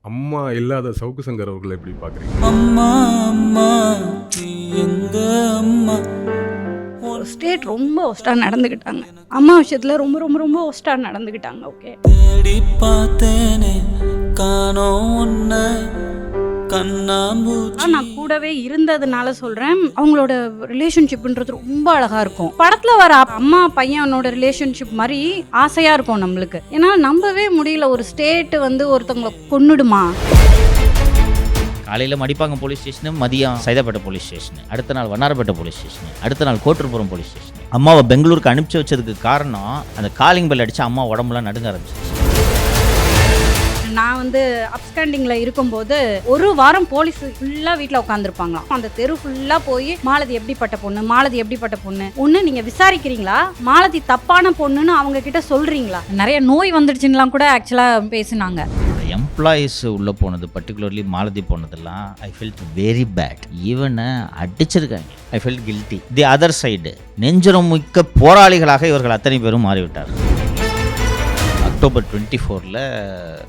அம்மா இல்லாத சவுக்கு சங்கர் அவர்களை எப்படி பார்க்குறீங்க? அம்மா அம்மா நீ எங்க அம்மா. ஸ்டேட் ரொம்ப ஒஸ்ட்டாக நடந்துக்கிட்டாங்க. அம்மா விஷயத்தில் ரொம்ப ரொம்ப ரொம்ப ஒஸ்ட்டாக நடந்துக்கிட்டாங்க. ஓகே, தேடி பார்த்தேனே காணோம் உன்னை கண்ணாம்பூச்சி. நான் கூடவே இருந்ததுனால சொல்கிறேன், அவங்களோட ரிலேஷன்ஷிப்ன்றது ரொம்ப அழகாக இருக்கும். படத்தில் வர அம்மா பையனோட ரிலேஷன்ஷிப் மாதிரி ஆசையாக இருக்கும் நம்மளுக்கு. ஏன்னா நம்பவே முடியல, ஒரு ஸ்டேட் வந்து ஒருத்தவங்களை கொன்னுடுமா. காலையில் மடிப்பாக்கம் போலீஸ் ஸ்டேஷனு, மதியம் சைதாப்பேட்டை போலீஸ் ஸ்டேஷனு, அடுத்த நாள் வண்ணாரப்பேட்டை போலீஸ் ஸ்டேஷனு, அடுத்த நாள் கோட்டூர்புரம் போலீஸ் ஸ்டேஷன். அம்மாவை பெங்களூருக்கு அனுப்பிச்சி வச்சதுக்கு காரணம் அந்த காலிங் பெல் அடித்து அம்மா உடம்புலாம் நடுங்க ஆரம்பிச்சிச்சு. நான் வந்து அப்ஸ்டாண்டிங்கில் இருக்கும்போது ஒரு வாரம் போலீஸ் ஃபுல்லாக வீட்டில் உட்காந்துருப்பாங்களாம். அந்த தெரு ஃபுல்லாக போய் மாலதி எப்படிப்பட்ட பொண்ணு, மாலதி எப்படிப்பட்ட பொண்ணு, ஒன்று நீங்கள் விசாரிக்கிறீங்களா, மாலதி தப்பான பொண்ணுன்னு அவங்க கிட்ட சொல்கிறீங்களா. நிறைய நோய் வந்துடுச்சுன்னெலாம் கூட ஆக்சுவலாக பேசினாங்க. எம்ப்ளாயீஸ் உள்ளே போனது, பர்டிகுலர்லி மாலதி போனதெல்லாம் ஐ ஃபெல்ட் வெரி பேட். ஈவனை அடிச்சிருக்காங்க. I felt guilty. The other side நெஞ்சரம் மிக்க போராளிகளாக இவர்கள் அத்தனை பேரும் மாறிவிட்டார்கள். அக்டோபர் 24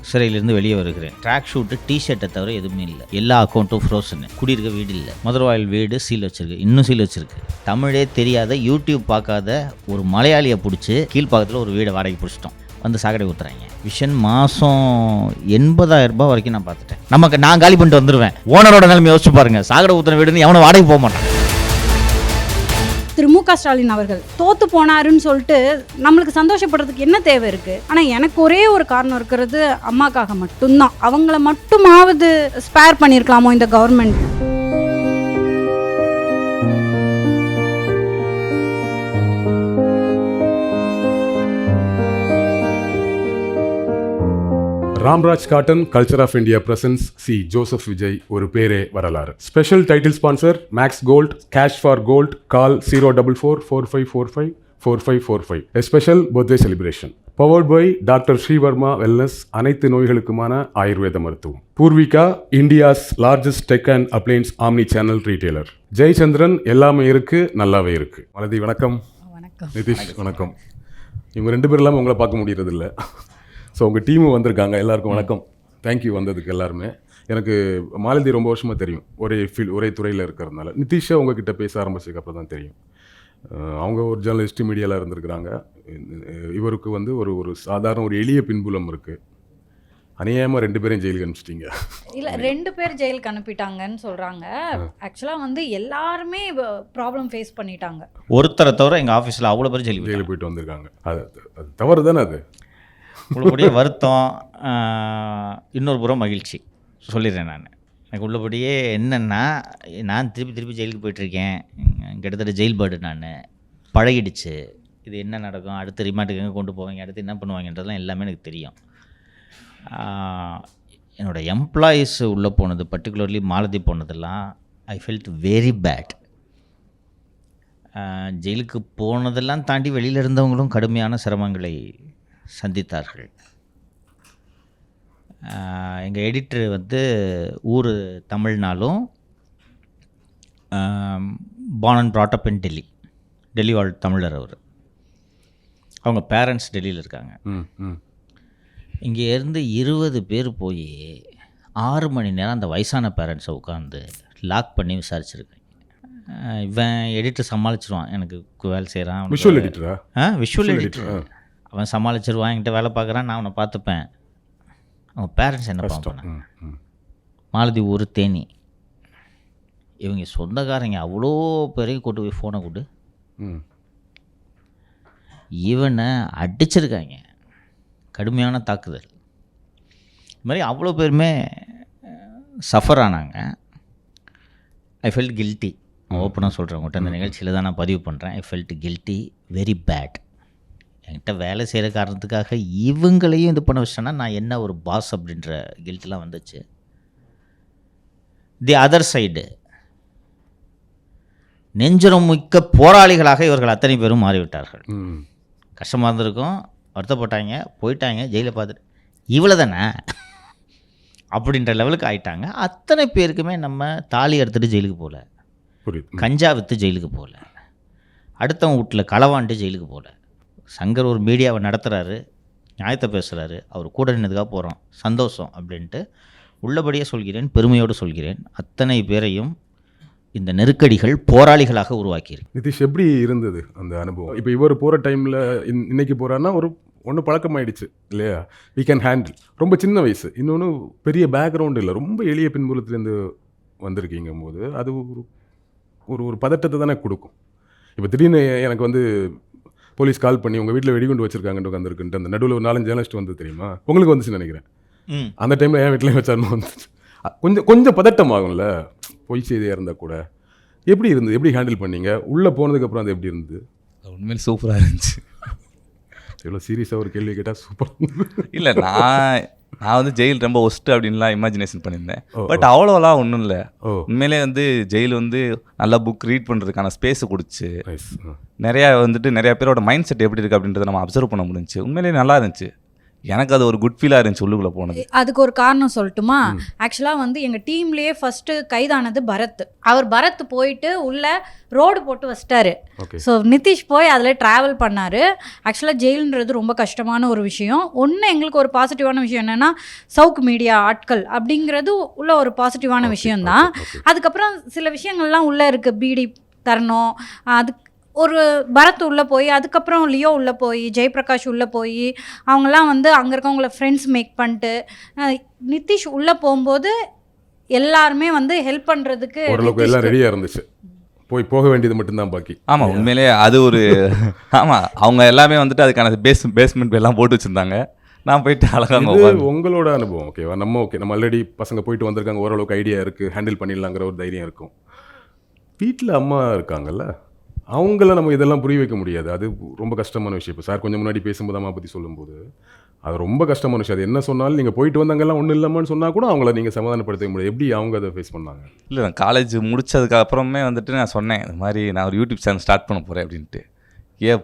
சிறையிலிருந்து வெளியே வருகிறேன். ட்ராக் ஷூட்டு, டிஷர்ட்டை தவிர எதுவுமே இல்லை. எல்லா அக்கௌண்ட்டும் ஃப்ரோசனு. குடியிருக்க வீடு இல்லை. மதுரவாயில் வீடு சீல் வச்சிருக்கு, இன்னும் சீல் வச்சிருக்கு. தமிழே தெரியாத, யூடியூப் பார்க்காத ஒரு மலையாளியை பிடிச்சி கீழ்ப்பாக்கத்தில் ஒரு வீடை வாடகை பிடிச்சிட்டோம். வந்து சாக்கடை ஊற்றுறாங்க. விஷன் மாதம் 80,000 ரூபாய் வரைக்கும் நான் பார்த்துட்டேன். நான் காலி பண்ணிட்டு வந்துடுவேன். ஓனரோட நிலைமை யோசிச்சு பாருங்க. சாக்கடை ஊற்றுற வீடுன்னு எவனை வாடகை போக மாட்டான். திரு மு க ஸ்டாலின் அவர்கள் தோத்து போனாருன்னு சொல்லிட்டு நம்மளுக்கு சந்தோஷப்படுறதுக்கு என்ன தேவை இருக்குது? ஆனால் எனக்கு ஒரே ஒரு காரணம் இருக்கிறது, அம்மாக்காக மட்டும்தான். அவங்கள மட்டுமாவது ஸ்பேர் பண்ணியிருக்கலாமோ இந்த government. Ramraj cotton culture of India presents C Joseph Vijay ஒரு பேரே வரலாறு. Special title sponsor max gold. Cash for gold. Call 04445454545. A special birthday celebration. Powered by doctor Srivarma wellness, அனைத்து நோய்களுக்குமான ஆயுர்வேத மருத்துவம். Poorvika, India's largest tech and appliances omnichannel retailer. Jayachandran, எல்லாமே இருக்கு, நல்லாவே இருக்கு. மலதி வணக்கம். வணக்கம். நிதிஷ் வணக்கம். இவங்க 2 பேர் இல்லாமல் உங்களை பார்க்க முடியறது இல்லை. ஸோ உங்கள் டீமும் வந்திருக்காங்க. எல்லாருக்கும் வணக்கம். தேங்க்யூ வந்ததுக்கு எல்லாருமே. எனக்கு மாலதி ரொம்ப வருஷமாக தெரியும், ஒரே துறையில் இருக்கிறதுனால. நிதிஷை உங்ககிட்ட பேச ஆரம்பிச்சதுக்கு அப்புறம் தான் தெரியும். அவங்க ஒரு ஜேர்னலிஸ்ட், மீடியாவில் இருந்திருக்கிறாங்க. இவருக்கு வந்து ஒரு சாதாரண ஒரு எளிய பின்புலம் இருக்குது. அநியாயமாக 2 பேரையும் ஜெயிலுக்கு அனுப்பிச்சிட்டிங்க. இல்லை, 2 பேர் ஜெயிலுக்கு அனுப்பிட்டாங்கன்னு சொல்கிறாங்க. ஆக்சுவலாக வந்து எல்லாருமே ப்ராப்ளம் ஃபேஸ் பண்ணிட்டாங்க. ஒருத்தரை தவிர எங்கள் ஆஃபீஸில் அவ்வளோ பேர் ஜெயிலுக்கு போயிட்டு வந்திருக்காங்க. அது தவறு தானே அது? உள்ளபடியே வருத்தம், இன்னொரு புறம் மகிழ்ச்சி சொல்லிடுறேன். எனக்கு உள்ளபடியே என்னென்னா, நான் திருப்பி ஜெயிலுக்கு போயிட்டுருக்கேன். கிட்டத்தட்ட ஜெயில் பேர்டு. நான் பழகிடுச்சு. இது என்ன நடக்கும், அடுத்து ரிமாண்டுக்கு எங்கே கொண்டு போவாங்க, அடுத்து என்ன பண்ணுவாங்கன்றதெல்லாம் எல்லாமே எனக்கு தெரியும். என்னோடய எம்ப்ளாயீஸ் உள்ளே போனது, பர்டிகுலர்லி மாலதி போனதெல்லாம் ஐ ஃபெல்ட் வெரி பேட். ஜெயிலுக்கு போனதெல்லாம் தாண்டி வெளியில் இருந்தவங்களும் கடுமையான சிரமங்களை சந்தித்தார்கள். எங்கள் எடிட்டர் வந்து ஊர் தமிழ்னாலும் born and brought up in Delhi வாழ் தமிழர் அவர். அவங்க பேரண்ட்ஸ் டெல்லியில் இருக்காங்க. இங்கே இருந்து 20 பேர் போய் 6 மணி நேரம் அந்த வயசான பேரண்ட்ஸை உட்காந்து லாக் பண்ணி விசாரிச்சிருக்காங்க. இவன் எடிட்டர் சமாளிச்சிருவான், எனக்கு வேலை செய்கிறான். விஷுவல் எடிட்டரா? Visual editor. அவன் சமாளிச்சிருவான், என்கிட்ட வேலை பார்க்குறான், நான் அவனை பார்த்துப்பேன். அவன் பேரண்ட்ஸ் என்ன பார்ப்பான்? மாலதி ஒரு தேனி. இவங்க சொந்தக்காரங்க அவ்வளோ பேரையும் கூட்டு போய் ஃபோனை கொடு இவனை அடிச்சிருக்காங்க. கடுமையான தாக்குதல். இது மாதிரி அவ்வளோ பேருமே சஃபர் ஆனாங்க. I felt guilty. ஓப்பனாக சொல்கிறேன் உங்கள்கிட்ட, அந்த நிகழ்ச்சியில் தான் நான் பதிவு பண்ணுறேன். I felt guilty, very bad. என்கிட்ட வேலை செய்கிற காரணத்துக்காக இவங்களையும் இது பண்ண வச்சேன்னா நான் என்ன ஒரு பாஸ் அப்படின்ற கில்ட்டெலாம் வந்துச்சு. தி அதர் சைடு நெஞ்சரம் மிக்க போராளிகளாக இவர்கள் அத்தனை பேரும் மாறிவிட்டார்கள். கஷ்டமாக இருந்திருக்கும், வருத்தப்பட்டாங்க, போயிட்டாங்க, ஜெயிலில் பார்த்துட்டு இவ்வளோ தானே அப்படின்ற லெவலுக்கு ஆயிட்டாங்க. அத்தனை பேருக்குமே நம்ம தாலி எடுத்துகிட்டு ஜெயிலுக்கு போகல, கஞ்சா விற்று ஜெயிலுக்கு போகல, அடுத்தவங்க வீட்டில் களவாண்டு ஜெயிலுக்கு போகல. சங்கர் ஒரு மீடியாவை நடத்துகிறாரு, நியாயத்தை பேசுகிறாரு, அவர் கூட நின்றதுக்காக போகிறோம், சந்தோஷம் அப்படின்ட்டு உள்ளபடியே சொல்கிறேன், பெருமையோடு சொல்கிறேன், அத்தனை பேரையும் இந்த நெருக்கடிகள் போராளிகளாக உருவாக்கியிருக்கு. நிதிஷ் எப்படி இருந்தது அந்த அனுபவம்? இப்போ இவர் போகிற டைமில் இன்னைக்கு போகிறான்னா ஒன்று பழக்கமாயிடுச்சு இல்லையா? We can handle. ரொம்ப சின்ன வயசு, இன்னொன்று பெரிய பேக்ரவுண்டு இல்லை, ரொம்ப எளிய பின்புலத்துலேருந்து வந்திருக்கீங்கும் போது அது ஒரு பதட்டத்தை தானே கொடுக்கும். இப்போ திடீர்னு எனக்கு வந்து போலீஸ் கால் பண்ணி உங்கள் வீட்டில் வெடிகுண்டு வச்சுருக்காங்கன்னு உட்காந்துருக்குன்ட்டு அந்த நடுவில் ஒரு 4-5 ஜேர்னலிஸ்ட் வந்து தெரியுமா உங்களுக்கு வந்துச்சுன்னு நினைக்கிறேன். அந்த டைமில் என் வீட்டில் வச்சாருன்னு வந்துச்சு. கொஞ்சம் பதட்டம் ஆகும்ல பொய் செய்தியாக இருந்தால் கூட. எப்படி இருந்தது? எப்படி ஹேண்டில் பண்ணீங்க? உள்ளே போனதுக்கப்புறம் அது எப்படி இருந்தது? உண்மையிலே சூப்பராக இருந்துச்சு. எவ்வளோ சீரியஸாக ஒரு கேள்வி கேட்டால் சூப்பர். இல்லை நான் வந்து ஜெயில் ரொம்ப ஒஸ்ட்டு அப்படின்லாம் இமேஜினேஷன் பண்ணியிருந்தேன். பட் அவ்வளோலாம் ஒன்றும் இல்லை. உண்மையிலே வந்து ஜெயில் வந்து நல்லா புக் ரீட் பண்ணுறதுக்கான ஸ்பேஸை கொடுத்து நிறையா பேரோட மைண்ட் செட் எப்படி இருக்குது அப்படின்றத நம்ம அப்சர்வ் பண்ண முடிஞ்சுச்சு. உண்மையிலேயே நல்லா இருந்துச்சு. எனக்கு அது ஒரு குட் ஃபீலாக இருந்துச்சு உள்ளுக்குள்ளே போனது. அதுக்கு ஒரு காரணம் சொல்லட்டுமா? ஆக்சுவலாக வந்து எங்கள் டீம்லேயே ஃபஸ்ட்டு கைதானது பரத். பரத் போயிட்டு உள்ள ரோடு போட்டு வச்சிட்டாரு. ஸோ நிதிஷ் போய் அதில் ட்ராவல் பண்ணார். ஆக்சுவலாக ஜெயிலுன்றது ரொம்ப கஷ்டமான ஒரு விஷயம். ஒன்று எங்களுக்கு ஒரு பாசிட்டிவான விஷயம் என்னென்னா சவுக்கு மீடியா ஆட்கள் அப்படிங்கிறது உள்ள ஒரு பாசிட்டிவான விஷயந்தான். அதுக்கப்புறம் சில விஷயங்கள்லாம் உள்ளே இருக்குது, பீடி தரணும், அதுக்கு ஒரு பரத் உள்ளே போய் அதுக்கப்புறம் லியோ உள்ளே போய் ஜெயபிரகாஷ் உள்ளே போய் அவங்கெல்லாம் வந்து அங்கே இருக்கவங்கள ஃப்ரெண்ட்ஸ் மேக் பண்ணிட்டு நிதிஷ் உள்ளே போகும்போது எல்லாருமே வந்து ஹெல்ப் பண்ணுறதுக்கு எல்லாம் ரெடியாக இருந்துச்சு. போக வேண்டியது மட்டும்தான் பாக்கி. ஆமாம், உண்மையிலே அது ஒரு ஆமாம், அவங்க எல்லாமே வந்துட்டு அதுக்கான பேஸ்மெண்ட் எல்லாம் போட்டு வச்சுருந்தாங்க. நான் போயிட்டு அழகாக. உங்களோட அனுபவம் ஓகேவா? நம்ம ஆல்ரெடி பசங்க போயிட்டு வந்திருக்காங்க, ஓரளவுக்கு ஐடியா இருக்குது, ஹேண்டில் பண்ணிடலாங்கிற ஒரு தைரியம் இருக்கும். வீட்டில் அம்மா இருக்காங்கல்ல, அவங்கள நம்ம இதெல்லாம் புரிய வைக்க முடியாது. அது ரொம்ப கஷ்டமான விஷயம். இப்போ சார் கொஞ்சம் முன்னாடி பேசும்போது அம்மா பற்றி சொல்லும்போது அது ரொம்ப கஷ்டமான விஷயம். அது என்ன சொன்னாலும் நீங்கள் போயிட்டு வந்தாங்கெல்லாம் ஒன்றும் இல்லாமன்னு சொன்னால் கூட அவங்கள நீங்கள் சமாதானப்படுத்த முடியாது. எப்படி அவங்க அதை ஃபேஸ் பண்ணாங்க? இல்லை, நான் காலேஜ் முடிச்சதுக்கு அப்புறமே வந்துட்டு நான் சொன்னேன், இந்த மாதிரி நான் ஒரு யூடியூப் சேனல் ஸ்டார்ட் பண்ண போகிறேன் அப்படின்ட்டு.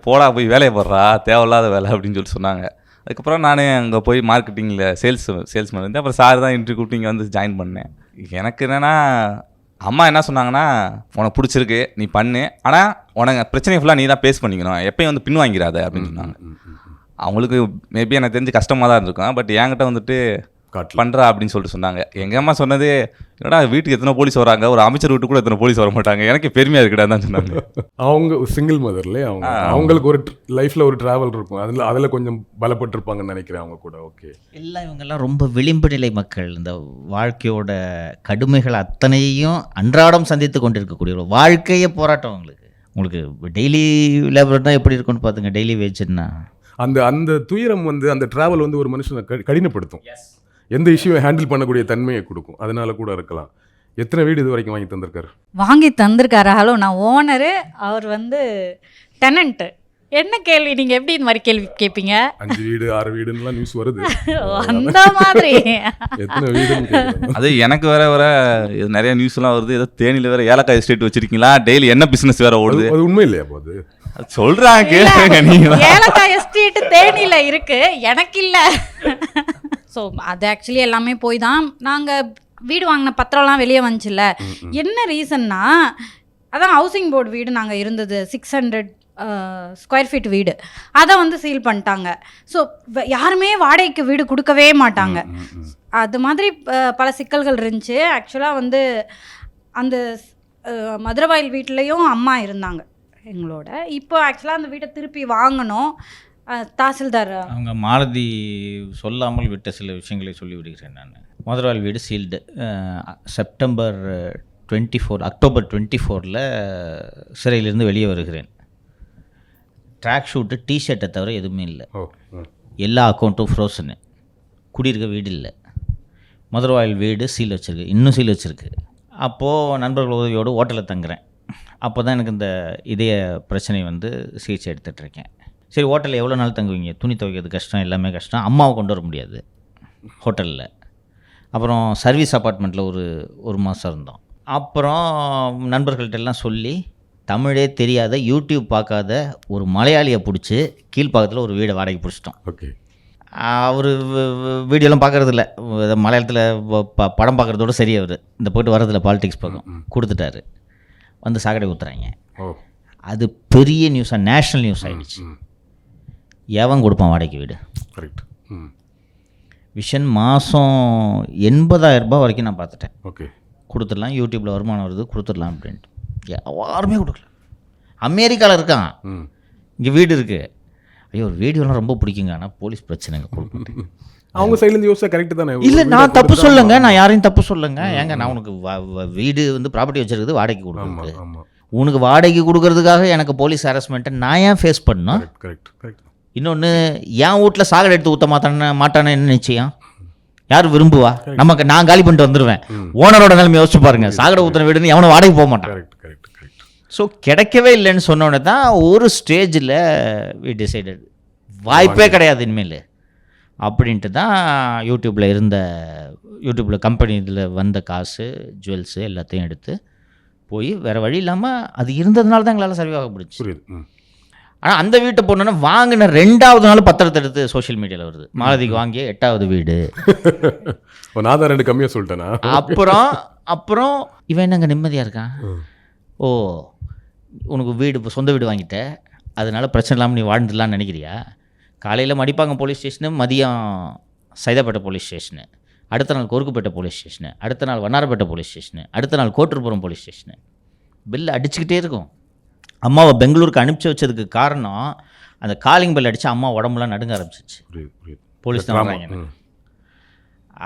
போடா போய் வேலையை போடுறா, தேவையில்லாத வேலை அப்படின்னு சொல்லி சொன்னாங்க. அதுக்கப்புறம் நான் அங்கே போய் மார்க்கெட்டிங்கில் சேல்ஸ்மேன் இருந்து அப்புறம் சார் தான் இன்டர்வியூ கூப்பிட்டு இங்கே வந்து ஜாயின் பண்ணேன். எனக்கு என்னென்னா அம்மா என்ன சொன்னாங்கன்னா, உனக்கு பிடிச்சிருக்கு நீ பண்ணு, ஆனால் உனக்கு பிரச்சனை ஃபுல்லாக நீ தான் பேஸ் பண்ணிக்கணும், எப்பயும் வந்து பின் வாங்கிறாத அப்படின்னு சொன்னாங்க. அவங்களுக்கு மேபி எனக்கு தெரிஞ்சு கஷ்டமாக தான் இருந்திருக்கும். பட் என்கிட்ட வந்துட்டு பண்ணுறா அப்படின்னு சொல்லிட்டு சொன்னாங்க. எங்கள் அம்மா சொன்னது, என்னடா வீட்டுக்கு எத்தனை போலீஸ் வராங்க, ஒரு அமைச்சர் வீட்டு கூட எத்தனை போலீஸ் வர மாட்டாங்க, எனக்கு பெருமையாக இருக்குடா தான் சொன்னாங்க. அவங்க சிங்கிள் மதர்லேயே அவங்களுக்கு ஒரு லைஃப்பில் ஒரு ட்ராவல் இருக்கும், அதில் கொஞ்சம் பலப்பட்டிருப்பாங்கன்னு நினைக்கிறேன் அவங்க கூட. ஓகே, எல்லாம் இவங்கெல்லாம் ரொம்ப விளிம்பு நிலை மக்கள். இந்த வாழ்க்கையோட கடுமைகள் அத்தனையும் அன்றாடம் சந்தித்து கொண்டிருக்கக்கூடிய ஒரு வாழ்க்கையே போராட்டம் உங்களுக்கு டெய்லி லேபர்னா எப்படி இருக்குன்னு பார்த்துங்க, டெய்லி வேஜ்னா அந்த துயரம் வந்து அந்த ட்ராவல் வந்து ஒரு மனுஷனை கடினப்படுத்தும். எந்த இஷ்யூவை ஹேண்டில் பண்ணக்கூடிய தன்மையை கொடுக்கும். அதனால கூட இருக்கலாம். எத்தனை வீடு இது வரைக்கும் வாங்கி தந்திருக்காரு? ஹலோ, நான் ஓனரு, அவர் வந்து டெனன்ட்டு. என்ன கேள்வி நீங்கள் எப்படி இந்த மாதிரி கேள்வி கேட்பீங்க? 5 வீடு 6 வீடுலாம் நியூஸ் வருது. அந்த மாதிரி எத்தனை வீடு? அது எனக்கு வர நிறைய நியூஸ்லாம் வருது. ஏதோ தேனியில் வேற ஏலக்காய் எஸ்டேட் வச்சிருக்கீங்களா, டெய்லி என்ன பிஸ்னஸ் வேற ஓடுது. அது உண்மை இல்லையா? போது சொல்றாங்க, ஏலக்காய் எஸ்டேட் தேனியில் இருக்கு, எனக்கு இல்லை. ஸோ அது ஆக்சுவலி எல்லாமே போய் தான் நாங்கள் வீடு வாங்கின பத்திரம்லாம் வெளியே வந்துச்சுல்ல. என்ன ரீசன்னா, அதான் ஹவுசிங் போர்டு வீடு நாங்கள் இருந்தது 600 ஸ்கொயர் ஃபீட் வீடு, அதை வந்து சீல் பண்ணிட்டாங்க. ஸோ யாருமே வாடகைக்கு வீடு கொடுக்கவே மாட்டாங்க. அது மாதிரி பல சிக்கல்கள் இருந்துச்சு. ஆக்சுவலாக வந்து அந்த மதுரவாயில் வீட்லேயும் அம்மா இருந்தாங்க எங்களோட. இப்போ ஆக்சுவலாக அந்த வீட்டை திருப்பி வாங்கணும். தாசில்தார் அவங்க மாலதி சொல்லாமல் விட்ட சில விஷயங்களை சொல்லி விடுகிறேன் நான். மதுரவாயில் வீடு சீல்டு. செப்டம்பர் 24 அக்டோபர் 24 சிறையிலிருந்து வெளியே வருகிறேன். ட்ராக் ஷூட்டு டிஷர்ட்டை தவிர எதுவுமே இல்லை. எல்லா அக்கௌண்ட்டும் ஃப்ரோசனு. குடியிருக்க வீடு இல்லை. மதுரவாயில் வீடு சீல் வச்சுருக்கு, இன்னும் சீல் வச்சுருக்கு. அப்போது நண்பர்கள் உதவியோடு ஹோட்டலில் தங்குறேன். அப்போ தான் எனக்கு இந்த இதய பிரச்சனை வந்து சிகிச்சை எடுத்துகிட்ருக்கேன். சரி, ஹோட்டலில் எவ்வளோ நாள் தங்குவீங்க? துணி துவைக்கிறது கஷ்டம், எல்லாமே கஷ்டம். அம்மாவை கொண்டு வர முடியாது ஹோட்டலில். அப்புறம் சர்வீஸ் அப்பார்ட்மெண்ட்டில் ஒரு மாதம் இருந்தோம். அப்புறம் நண்பர்கள்ட்ட எல்லாம் சொல்லி தமிழே தெரியாத யூடியூப் பார்க்காத ஒரு மலையாளியை பிடிச்சி கீழ்ப்பாக்கத்தில் ஒரு வீடை வாடகை பிடிச்சிட்டோம். ஓகே, அவர் வீடியோலாம் பார்க்குறதில்ல, மலையாளத்தில் படம் பார்க்குறதோட சரி. அவர் இந்த போய்ட்டு வரதில்ல, பாலிடிக்ஸ் பக்கம் கொடுத்துட்டாரு. வந்து சாக்கடை ஊற்றுறாங்க. அது பெரிய நியூஸாக, நேஷ்னல் நியூஸ் ஆகிடுச்சு. எவன் கொடுப்பான் வாடகைக்கு வீடு? கரெக்ட். விஷன் மாதம் 80,000 ரூபாய் வரைக்கும் நான் பார்த்துட்டேன். ஓகே. கொடுத்துடலாம், யூடியூப்பில் வருமானம் வருது, கொடுத்துடலாம் அப்படின்ட்டு. யாருமே கொடுக்கல. அமெரிக்காவில் இருக்கான், இங்கே வீடு இருக்குது. ஐயோ ஒரு வீடியோலாம் ரொம்ப பிடிக்குங்க, ஆனால் போலீஸ் பிரச்சனைங்க கொடுக்க. அவங்க சைட்லேருந்து யோசிச்சா கரெக்டு தானே. இல்லை நான் தப்பு சொல்லுங்க, நான் யாரையும் தப்பு சொல்லுங்க. ஏங்க நான் உனக்கு வீடு வந்து ப்ராப்பர்ட்டி வச்சிருக்குது, வாடகைக்கு கொடுக்குறது. உனக்கு வாடகைக்கு கொடுக்கறதுக்காக எனக்கு போலீஸ் ஹராஸ்மெண்ட்டை நான் ஏன் ஃபேஸ் பண்ணணும்? Correct correct. இன்னொன்று, என் வீட்டில் சாகடை எடுத்து ஊற்ற மாட்டானே என்ன நிச்சயம்? யார் விரும்புவா? நமக்கு நான் காலி பண்ணிட்டு வந்துடுவேன். ஓனரோட நிலைமை யோசிச்சு பாருங்க. சாகடை ஊற்றின வீடுன்னு எவனும் வாடகை போக மாட்டான். Correct correct correct. ஸோ கிடைக்கவே இல்லைன்னு சொன்னோன்னே தான் ஒரு ஸ்டேஜில் வி டிசைடட் வாய்ப்பே கிடையாது இனிமேல் அப்படின்ட்டு தான் யூடியூப்பில் கம்பெனி இதில் வந்த காசு ஜுவல்ஸு எல்லாத்தையும் எடுத்து போய் வேறு வழி இல்லாமல் அது இருந்ததுனால தான் எங்களால் சர்வே ஆக முடிச்சு. புரியுது. ஆனால் அந்த வீட்டை போனோன்னா வாங்கின 2வது நாள் பத்திரத்தை எடுத்து சோஷியல் மீடியாவில் வருது, மாலதிக்கு வாங்கிய 8வது வீடு. நான் தான் 2 கம்மியாக சொல்லிட்டேனா? அப்புறம் இவன் என்னங்க நிம்மதியாக இருக்கான். ஓ உனக்கு வீடு இப்போ சொந்த வீடு வாங்கிட்ட, அதனால பிரச்சனை இல்லாமல் நீ வாழ்ந்துடலான்னு நினைக்கிறியா? காலையில் மடிப்பாங்க போலீஸ் ஸ்டேஷனு, மதியம் சைதாப்பேட்டை போலீஸ் ஸ்டேஷனு, அடுத்த நாள் கொருக்குப்பேட்டை போலீஸ் ஸ்டேஷனு, அடுத்த நாள் வண்ணாரப்பேட்டை போலீஸ் ஸ்டேஷனு, அடுத்த நாள் கோட்டூர்புரம் போலீஸ் ஸ்டேஷனு. பில் அடிச்சுக்கிட்டே இருக்கும். அம்மாவை பெங்களூருக்கு அனுப்பிச்சி வச்சதுக்கு காரணம் அந்த காலிங் பெல் அடித்து அம்மா உடம்புலாம் நடுங்க ஆரம்பிச்சிச்சு. போலீஸ் தான் வராங்க.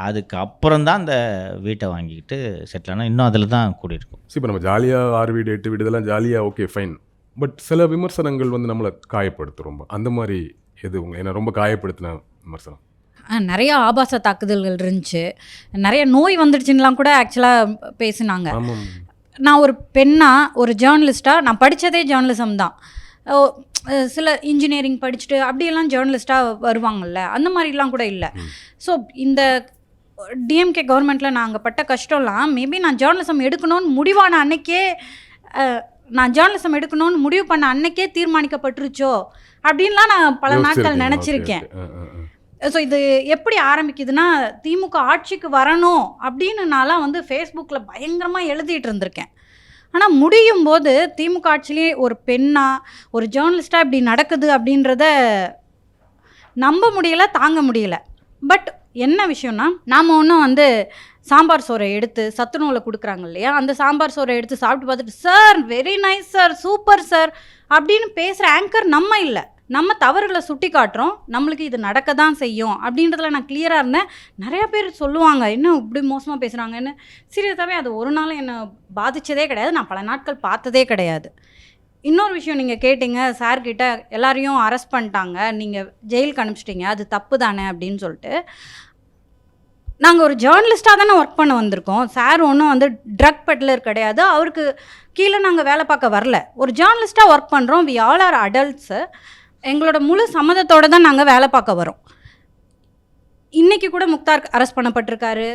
அதுக்கப்புறம் தான் அந்த வீட்டை வாங்கிக்கிட்டு செட்டில் ஆனால் இன்னும் அதில் தான் கூடியிருக்கும். இப்போ நம்ம ஜாலியாக 6 வீடு 8 வீடு இதெல்லாம் ஜாலியாக ஓகே ஃபைன். பட் சில விமர்சனங்கள் வந்து நம்மளை காயப்படுத்தும் ரொம்ப. அந்த மாதிரி எது உங்களை என்ன ரொம்ப காயப்படுத்தின விமர்சனம்? நிறைய ஆபாச தாக்குதல்கள் இருந்துச்சு. நிறைய நோய் வந்துடுச்சுன்னெலாம் கூட ஆக்சுவலாக பேசினாங்க. நான் ஒரு பெண்ணாக, ஒரு ஜேர்னலிஸ்ட்டாக, நான் படித்ததே ஜேர்னலிசம் தான். சில இன்ஜினியரிங் படிச்சுட்டு அப்படியெல்லாம் ஜேர்னலிஸ்ட்டாக வருவாங்கள்ல, அந்த மாதிரிலாம் கூட இல்லை. ஸோ இந்த டிஎம்கே கவர்மெண்ட்டில் நாங்கள் பட்ட கஷ்டம்லாம் மேபி நான் ஜேர்னலிசம் எடுக்கணும்னு முடிவான அன்னைக்கே, நான் ஜேர்னலிசம் எடுக்கணும்னு முடிவு பண்ண அன்னைக்கே தீர்மானிக்கப்பட்டுருச்சோ அப்படின்லாம் நான் பல நாட்கள் நினச்சிருக்கேன். ஸோ இது எப்படி ஆரம்பிக்குதுன்னா, திமுக ஆட்சிக்கு வரணும் அப்படின்னு நான்லாம் வந்து ஃபேஸ்புக்கில் பயங்கரமாக எழுதிட்டு இருந்திருக்கேன். ஆனால் முடியும் போது திமுக ஆட்சியிலே ஒரு பெண்ணாக, ஒரு ஜேர்னலிஸ்ட்டாக இப்படி நடக்குது அப்படின்றத நம்ப முடியலை, தாங்க முடியலை. பட் என்ன விஷயம்னா, நாம் ஒன்றும் வந்து சாம்பார் சோறை எடுத்து சத்துணவில் கொடுக்குறாங்க இல்லையா, அந்த சாம்பார் சோறை எடுத்து சாப்பிட்டு பார்த்துட்டு sir very nice sir, super sir அப்படின்னு பேசுகிற ஆங்கர் நம்ம இல்லை. நம்ம தவறுகளை சுட்டி காட்டுறோம், நம்மளுக்கு இது நடக்க தான் செய்யும் அப்படின்றதுல நான் கிளியராக இருந்தேன். நிறையா பேர் சொல்லுவாங்க இன்னும் இப்படி மோசமாக பேசுகிறாங்கன்னு. சீரியஸாகவே அது ஒரு நாள் என்னை பாதித்ததே கிடையாது, நான் பல நாட்கள் பார்த்ததே கிடையாது. இன்னொரு விஷயம் நீங்கள் கேட்டிங்க, சார்கிட்ட எல்லாரையும் அரெஸ்ட் பண்ணிட்டாங்க, நீங்கள் ஜெயிலுக்கு அனுப்பிச்சிட்டிங்க, அது தப்பு தானே அப்படின்னு சொல்லிட்டு. நாங்கள் ஒரு ஜேர்னலிஸ்ட்டாக தானே ஒர்க் பண்ண வந்திருக்கோம். சார் ஒன்றும் வந்து ட்ரக் பெட்லர் கிடையாது, அவருக்கு கீழே நாங்கள் வேலை பார்க்க வரல. ஒரு ஜேர்னலிஸ்ட்டாக ஒர்க் பண்ணுறோம், வி ஆல் ஆர் அடல்ட்ஸு. எங்களோட முழு சம்மதத்தோடு தான் நாங்கள் வேலை பார்க்க வரோம். இன்றைக்கி கூட முக்தார் அரெஸ்ட் பண்ணப்பட்டிருக்காரு,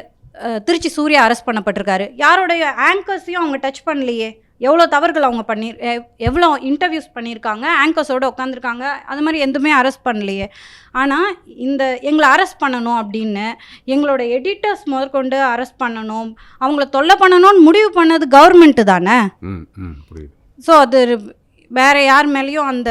திருச்சி சூர்யா அரெஸ்ட் பண்ணப்பட்டிருக்காரு. யாரோடைய ஆங்கர்ஸையும் அவங்க டச் பண்ணலையே. எவ்வளோ தவறுகள் அவங்க எவ்வளோ இன்டர்வியூஸ் பண்ணியிருக்காங்க, ஆங்கர்ஸோடு உட்காந்துருக்காங்க, அது மாதிரி எதுவுமே அரெஸ்ட் பண்ணலையே. ஆனால் இந்த எங்களை அரெஸ்ட் பண்ணணும் அப்படின்னு எங்களோட எடிட்டர்ஸ் முதற்கொண்டு அரெஸ்ட் பண்ணணும், அவங்கள தொல்லை பண்ணணும்னு முடிவு பண்ணது கவர்மெண்ட்டு தானே. ஸோ அது வேறு யார் மேலேயும் அந்த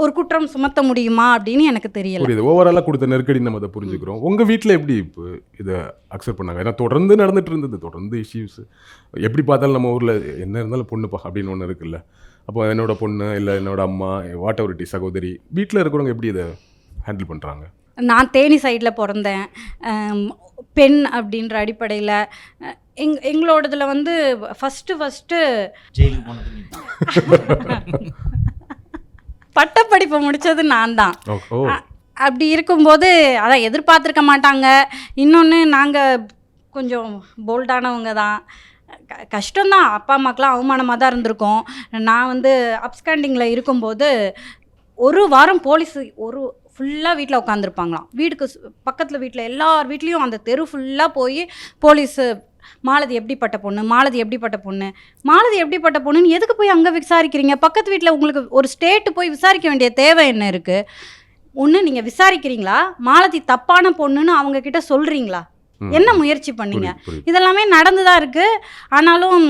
ஒரு குற்றம் சுமத்த முடியுமா அப்படின்னு எனக்கு தெரியல. புரியுது. ஓவராலாக கொடுத்த நெருக்கடி நம்ம அதை புரிஞ்சுக்கிறோம். உங்கள் வீட்டில் எப்படி இப்போ இதை அக்செப்ட் பண்ணாங்க? ஏன்னா தொடர்ந்து நடந்துட்டு இருந்தது, தொடர்ந்து இஷ்யூஸ். எப்படி பார்த்தாலும் நம்ம ஊரில் என்ன இருந்தாலும் பொண்ணுப்பா அப்படின்னு ஒன்று இருக்குல்ல. அப்போ என்னோட பொண்ணு இல்லை என்னோட அம்மா, வாட் எவர் இட் இஸ், சகோதரி, வீட்டில் இருக்கிறவங்க எப்படி இதை ஹேண்டில் பண்ணுறாங்க? நான் தேனி சைடில் பிறந்தேன், பெண் அப்படின்ற அடிப்படையில் எங்களோடதில் வந்து ஃபஸ்ட்டு ஜெயிலுக்கு போனது பட்டப்படிப்பை முடித்தது நான் தான். அப்படி இருக்கும்போது அதான் எதிர்பார்த்துருக்க மாட்டாங்க. இன்னொன்று நாங்கள் கொஞ்சம் போல்டானவங்க தான். கஷ்டம்தான், அப்பா அம்மாக்கெலாம் அவமானமாக தான் இருந்திருக்கோம். நான் வந்து அப்ஸ்காண்டிங்கில் இருக்கும்போது ஒரு வாரம் போலீஸ் ஃபுல்லாக வீட்டில் உட்காந்துருப்பாங்களாம். வீட்டுக்கு பக்கத்தில் வீட்டில் எல்லார் வீட்லேயும் அந்த தெரு ஃபுல்லாக போய் போலீஸு மாலதி எப்படிப்பட்ட பொண்ணு, மாலதி எப்படிப்பட்ட பொண்ணு, மாலதி எப்படிப்பட்ட பொண்ணுன்னு எதுக்கு போய் அங்கே விசாரிக்கிறீங்க? பக்கத்து வீட்டில் உங்களுக்கு ஒரு ஸ்டேட்டு போய் விசாரிக்க வேண்டிய தேவை என்ன இருக்குது? ஒன்று நீங்கள் விசாரிக்கிறீங்களா, மாலதி தப்பான பொண்ணுன்னு அவங்கக்கிட்ட சொல்கிறீங்களா, என்ன முயற்சி பண்ணீங்க? இதெல்லாமே நடந்து தான் இருக்குது. ஆனாலும்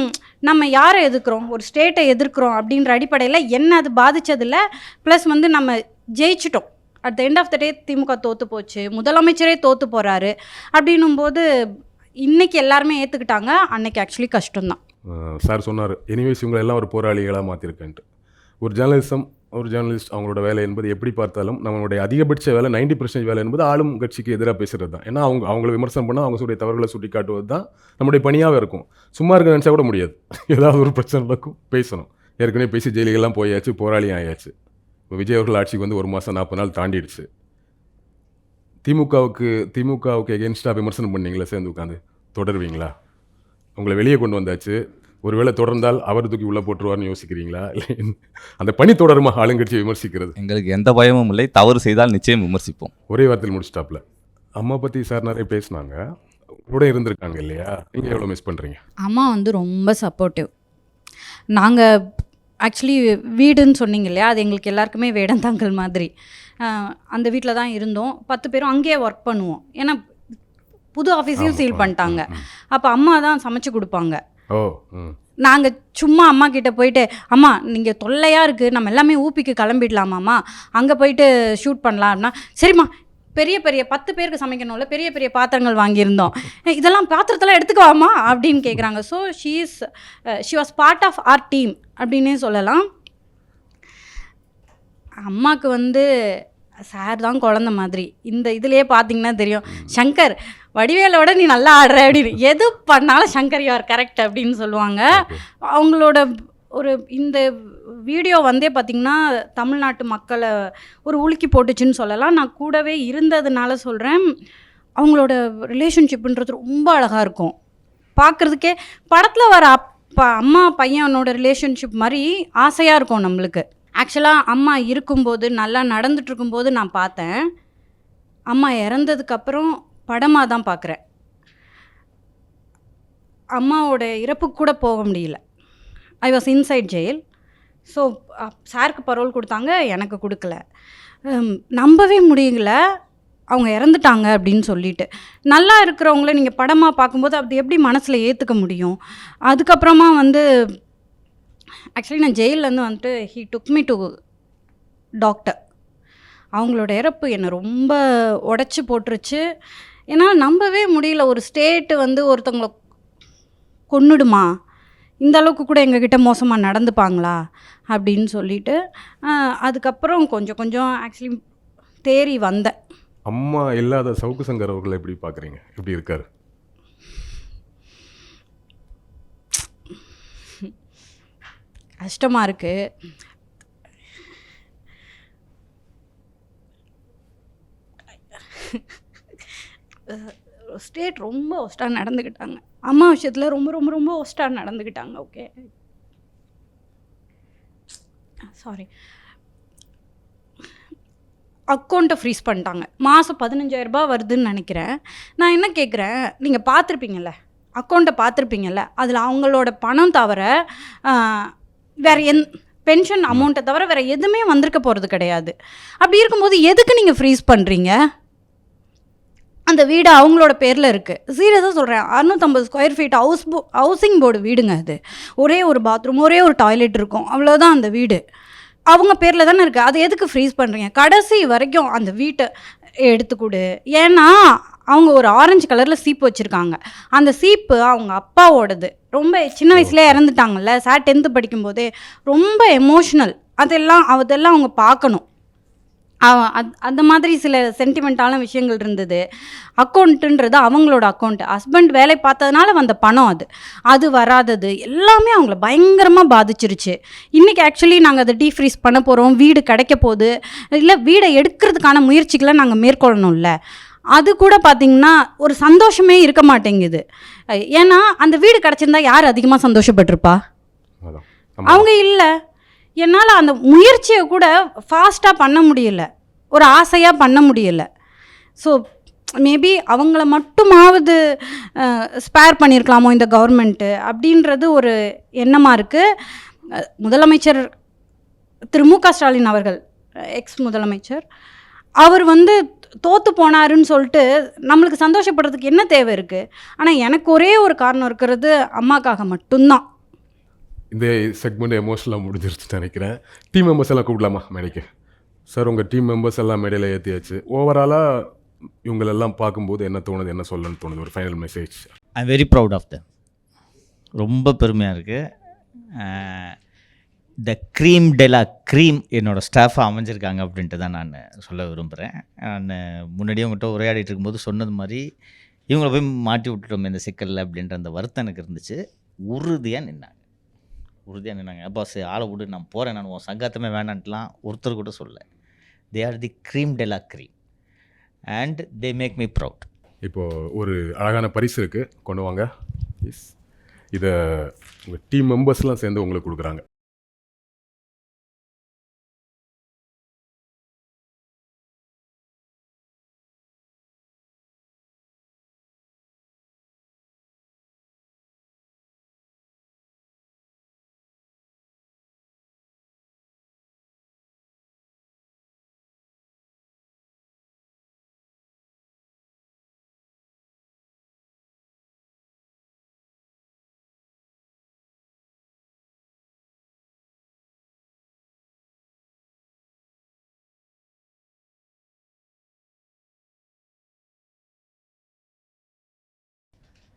நம்ம யாரை எதிர்க்கிறோம், ஒரு ஸ்டேட்டை எதிர்க்கிறோம் அப்படின்ற அடிப்படையில் என்ன அது பாதித்ததில்லை. ப்ளஸ் வந்து நம்ம ஜெயிச்சிட்டோம். At the end of the day DMK தோற்று போச்சு, முதலமைச்சரே தோற்று போகிறாரு அப்படின்னும் போது இன்னைக்கு எல்லாருமே ஏற்றுக்கிட்டாங்க, அன்னைக்கு ஆக்சுவலி கஷ்டம்தான். சார் சொன்னார், எனிவேஸ் இவங்க எல்லாம் ஒரு போராளிகளாக மாற்றிருக்கேன்ட்டு. ஒரு ஜேர்னலிஸ்ட் அவங்களோட வேலை என்பது எப்படி பார்த்தாலும் நம்மளுடைய அதிகபட்ச வேலை 90% வேலை என்பது ஆளும் கட்சிக்கு எதிராக பேசுகிறது தான். ஏன்னா அவங்கள விமர்சனம் பண்ணால் அவங்க சொல்லிய தவறுகளை சுட்டி காட்டுவது தான் நம்முடைய பணியாகவே இருக்கும். சும்மா இருக்க நினச்சா கூட முடியாது, ஏதாவது ஒரு பிரச்சனை இருக்கும், பேசணும். ஏற்கனவே பேசி ஜெயிலுக்கெல்லாம் போயாச்சு, போராளியும் ஆயாச்சு. இப்போ விஜய் அவர்கள் ஆட்சிக்கு வந்து 1 மாதம் 40 நாள் தாண்டிடுச்சு. திமுகவுக்கு எகென்ஸ்டாக விமர்சனம் பண்ணீங்களா? சேர்ந்து உட்காந்து தொடருவீங்களா? உங்களை வெளியே கொண்டு வந்தாச்சு, ஒருவேளை தொடர்ந்தால் அவர் தூக்கி உள்ளே போட்டுருவார்னு யோசிக்கிறீங்களா? இல்லை அந்த பணி தொடருமா ஆளுங்கட்சியை விமர்சிக்கிறது? எங்களுக்கு எந்த பயமும் இல்லை, தவறு செய்தால் நிச்சயம் விமர்சிப்போம். ஒரே வார்த்தையில் முடிச்சிட்டாப்ல. அம்மா பற்றி சார் நிறைய பேசினாங்க, கூட இருந்திருக்காங்க இல்லையா? நீங்கள் எவ்வளோ மிஸ் பண்ணுறீங்க? அம்மா வந்து ரொம்ப சப்போர்ட்டிவ். நாங்கள் ஆக்சுவலி வீடுன்னு சொன்னீங்க இல்லையா, அது எங்களுக்கு எல்லாருக்குமே வேடந்தாங்கல் மாதிரி. அந்த வீட்டில் தான் இருந்தோம், 10 பேரும் அங்கேயே ஒர்க் பண்ணுவோம். ஏன்னா புது ஆஃபீஸையும் சீல் பண்ணிட்டாங்க. அப்போ அம்மா தான் சமைச்சு கொடுப்பாங்க. நாங்கள் சும்மா அம்மா கிட்ட போயிட்டு, அம்மா நீங்கள் தொல்லையாக இருக்குது, நம்ம எல்லாமே ஊப்பிக்கு கிளம்பிடலாமாம்மா, அங்கே போயிட்டு ஷூட் பண்ணலாம் அப்படின்னா, சரிம்மா பெரிய 10 பேருக்கு சமைக்கணும்ல, பெரிய பாத்திரங்கள் வாங்கியிருந்தோம், இதெல்லாம் பாத்திரத்தெல்லாம் எடுத்துக்குவாமா அப்படின்னு கேட்குறாங்க. So she was part of our team அப்படின்னே சொல்லலாம். அம்மாவுக்கு வந்து சார் தான் குழந்த மாதிரி. இந்த இதுலேயே பார்த்தீங்கன்னா தெரியும், சங்கர் வடிவேலோட நீ நல்லா ஆடுற அப்படின்னு, எது பண்ணாலும் சங்கர் யூ ஆர் கரெக்ட் அப்படின்னு சொல்லுவாங்க. அவங்களோட ஒரு இந்த வீடியோ வந்தே பார்த்திங்கன்னா தமிழ்நாட்டு மக்களை ஒரு உலுக்கி போட்டுச்சுன்னு சொல்லலாம். நான் கூடவே இருந்ததுனால சொல்கிறேன், அவங்களோட ரிலேஷன்ஷிப்புன்றது ரொம்ப அழகாக இருக்கும் பார்க்குறதுக்கே. படத்தில் வர அம்மா பையனோட ரிலேஷன்ஷிப் மாதிரி ஆசையாக இருக்கும் நம்மளுக்கு. ஆக்சுவலாக அம்மா இருக்கும்போது நல்லா நடந்துட்டு இருக்கும்போது நான் பார்த்தேன், அம்மா இறந்ததுக்கப்புறம் படமாக தான் பார்க்குறேன். அம்மாவோட இறப்புக்கு கூட போக முடியல. I was inside jail. So சாருக்கு பரோல் கொடுத்தாங்க, எனக்கு கொடுக்கல. நம்பவே முடியல அவங்க இறந்துட்டாங்க அப்படின்னு சொல்லிட்டு. நல்லா இருக்கிறவங்கள நீங்கள் படமாக பார்க்கும்போது அது எப்படி மனசில் ஏற்றுக்க முடியும்? அதுக்கப்புறமா வந்து ஆக்சுவலி நான் ஜெயிலேருந்து வந்துட்டு he took me to doctor. அவங்களோட இறப்பு என்னை ரொம்ப உடச்சி போட்டுருச்சு. ஏன்னா நம்பவே முடியல, ஒரு ஸ்டேட்டு வந்து ஒருத்தவங்களை கொன்னுடுமா, இந்த அளவுக்கு கூட எங்ககிட்ட மோசமாக நடந்துப்பாங்களா அப்படின்னு சொல்லிட்டு. அதுக்கப்புறம் கொஞ்சம் ஆக்சுவலி தேறி வந்தேன். அம்மா இல்லாத சவுக்கு சங்கர் அவர்களை எப்படி பார்க்குறீங்க? எப்படி இருக்காரு? கஷ்டமாக இருக்குது. ஸ்டேட் ரொம்ப ஒஸ்ட்டாக நடந்துக்கிட்டாங்க. அம்மா விஷயத்தில் ரொம்ப ரொம்ப ரொம்ப ஒஸ்ட்டாக நடந்துக்கிட்டாங்க. Okay sorry. அக்கௌண்ட்டை ஃப்ரீஸ் பண்ணிட்டாங்க. மாதம் 15,000 ரூபாய் வருதுன்னு நினைக்கிறேன். நான் என்ன கேட்குறேன், நீங்கள் பார்த்துருப்பீங்கள்ல, அக்கௌண்ட்டை பார்த்துருப்பீங்கள்ல, அதில் அவங்களோட பணம் தவிர வேறு பென்ஷன் அமௌண்ட்டை தவிர வேறு எதுவுமே வந்திருக்க போகிறது கிடையாது. அப்படி இருக்கும்போது எதுக்கு நீங்கள் ஃப்ரீஸ் பண்ணுறீங்க? அந்த வீடு அவங்களோட பேரில் இருக்குது. சீரியஸாக சொல்கிறேன், 650 ஸ்கொயர் ஃபீட் ஹவுசிங் போர்டு வீடுங்க அது. ஒரே ஒரு பாத்ரூம், ஒரே ஒரு டாய்லெட் இருக்கும், அவ்வளோதான் அந்த வீடு. அவங்க பேரில் தானே இருக்குது. அதை எதுக்கு ஃப்ரீஸ் பண்ணுறீங்க? கடைசி வரைக்கும் அந்த வீட்டை எடுத்துக்கூடு. ஏன்னா அவங்க ஒரு ஆரஞ்சு கலரில் சீப்பு வச்சுருக்காங்க. அந்த சீப்பு அவங்க அப்பாவோடது. ரொம்ப சின்ன வயசுலேயே இறந்துட்டாங்கல்ல, சார் 10th படிக்கும்போதே. ரொம்ப எமோஷ்னல். அதெல்லாம் அவங்க பார்க்கணும். அந்த மாதிரி சில சென்டிமெண்ட்டான விஷயங்கள் இருந்தது. அக்கௌண்ட்டுன்றது அவங்களோட அக்கௌண்ட்டு. ஹஸ்பண்ட் வேலை பார்த்ததுனால வந்த பணம் அது வராதது எல்லாமே அவங்கள பயங்கரமாக பாதிச்சிருச்சு. இன்றைக்கி ஆக்சுவலி நாங்கள் அதை டீஃப்ரீஸ் பண்ண போகிறோம், வீடு கிடைக்க போகுது, இல்லை வீடை எடுக்கிறதுக்கான முயற்சிகளை நாங்கள் மேற்கொள்ளணும்ல. அது கூட பார்த்திங்கன்னா ஒரு சந்தோஷமே இருக்க மாட்டேங்குது. ஏன்னா அந்த வீடு கிடச்சிருந்தா யார் அதிகமாக சந்தோஷப்பட்டிருப்பா? அவங்க இல்லை. என்னால் அந்த முயற்சியை கூட ஃபாஸ்ட்டாக பண்ண முடியல, ஒரு ஆசையாக பண்ண முடியலை. ஸோ மேபி அவங்கள மட்டுமாவது ஸ்பேர் பண்ணியிருக்கலாமோ இந்த கவர்மெண்ட்டு அப்படின்றது ஒரு எண்ணமாக இருக்குது. முதலமைச்சர் திரு மு.க. ஸ்டாலின் அவர்கள், எக்ஸ் முதலமைச்சர், அவர் வந்து தோற்று போனாருன்னு சொல்லிட்டு நம்மளுக்கு சந்தோஷப்படுறதுக்கு என்ன தேவை இருக்குது? ஆனால் எனக்கு ஒரே ஒரு காரணம் இருக்கிறது அம்மாக்காக மட்டும்தான். இந்த செக்மெண்ட் எமோஷனலாக முடிஞ்சிருச்சுன்னு நினைக்கிறேன். டீம் மெம்பர்ஸ் எல்லாம் கூப்பிடலாமா மேடைக்கு? சார் உங்கள் டீம் மெம்பர்ஸ் எல்லாம் மேடையில் ஏற்றியாச்சு. ஓவராலாக இவங்களெல்லாம் பார்க்கும்போது என்ன தோணுது, என்ன சொல்லணும்னு தோணுது, ஒரு final message? I am very proud of them. ரொம்ப பெருமையாக இருக்குது. த க்ரீம் டெலா க்ரீம் என்னோடய ஸ்டாஃபாக அமைஞ்சிருக்காங்க அப்படின்ட்டு தான் நான் சொல்ல விரும்புகிறேன். நான் முன்னாடியே உங்கள்கிட்ட உரையாடிட்டு இருக்கும்போது சொன்னது மாதிரி இவங்கள போய் மாட்டி விட்டுட்டோம் இந்த சிக்கலில் அப்படின்ற அந்த வருத்தம் எனக்கு இருந்துச்சு. உறுதியாக நின்னாங்க. அப்போ ஆளை விடு, நான் போகிறேன், நான் உன் சங்காத்தமே வேணான்ட்டுலாம் ஒருத்தர் கூட சொல்ல. They are the cream de la cream and they make me proud. இப்போது ஒரு அழகான பரிசு இருக்குது, கொண்டு வாங்க. எஸ், இதை உங்கள் டீம் மெம்பர்ஸ்லாம் சேர்ந்து உங்களுக்கு கொடுக்குறாங்க.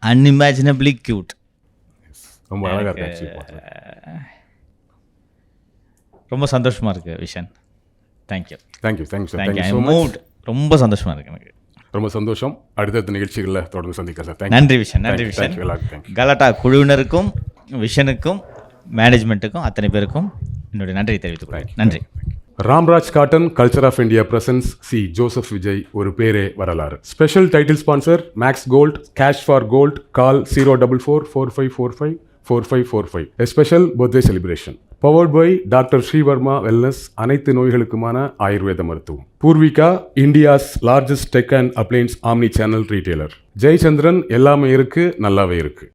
அன்இமேஜினபிளி க்யூட். ரொம்ப அழகாக இருக்கு ஆக்சுவலி பார்க்குறேன். ரொம்ப சந்தோஷமாக இருக்குது vision. Thank you thank you sir. Thank you. Thank you I so much. Mood. ரொம்ப சந்தோஷமாக இருக்குது எனக்கு. ரொம்ப சந்தோஷம். அடுத்தடுத்த நிகழ்ச்சிகளில் தொடர்ந்து சந்திக்கலாம் சார். தேங்க்யூ. நன்றி விஷன். நன்றி விஷன். தேங்க்யூ எல்லாருக்கும். தேங்க்யூ. கலாட்டா குழுவினருக்கும் விஷனுக்கும் மேனேஜ்மெண்ட்டுக்கும் அத்தனை பேருக்கும் என்னுடைய நன்றியை தெரிவித்துக் கொள்கிறேன். நன்றி. Ramraj cotton culture of India presents C Joseph Vijay ஒரு பேரே வரலாறு. Special title sponsor max gold. Cash for gold. Call 04445454545. A special birthday celebration. Powered by doctor Srivarma wellness, அனைத்து நோய்களுக்குமான ஆயுர்வேத மருத்துவம். Poorvika, India's largest tech and appliances omnichannel retailer. Jayachandran, எல்லாமே இருக்கு நல்லாவே இருக்கு.